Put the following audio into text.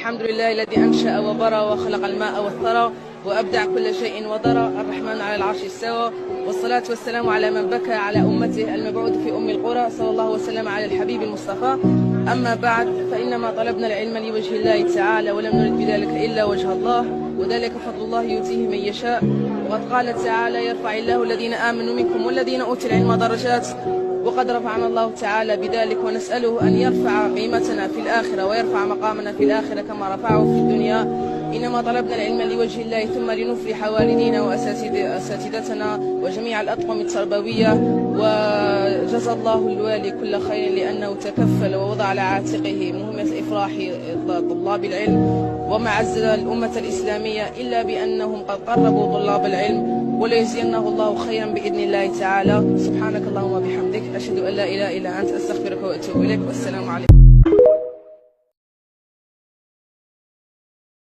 الحمد لله الذي أنشأ وبرى وخلق الماء والثرى وأبدع كل شيء وضرى، الرحمن على العرش استوى، والصلاة والسلام على من بكى على أمته المبعوث في أم القرى، صلى الله وسلم على الحبيب المصطفى. أما بعد، فإنما طلبنا العلم لوجه الله تعالى ولم نرد بذلك إلا وجه الله، وذلك فضل الله يؤتيه من يشاء. وقد قال تعالى: يرفع الله الذين آمنوا منكم والذين أوتوا العلم درجات، وقد رفعنا الله تعالى بذلك، ونسأله أن يرفع قيمتنا في الآخرة ويرفع مقامنا في الآخرة كما رفعه في الدنيا. إنما طلبنا العلم لوجه الله ثم لنفرح والدينا وأساتذتنا وجميع الأطقم التربوية، وجزى الله الوالي كل خير لأنه تكفل ووضع على عاتقه مهمة إفراح طلاب العلم وما عز الأمة الإسلامية إلا بأنهم قد قربوا طلاب العلم، وليجزينه الله خيرا بإذن الله تعالى. سبحانك اللهم وبحمدك، أشهد أن لا إله إلا أنت، أستغفرك وأتوب إليك، والسلام عليكم.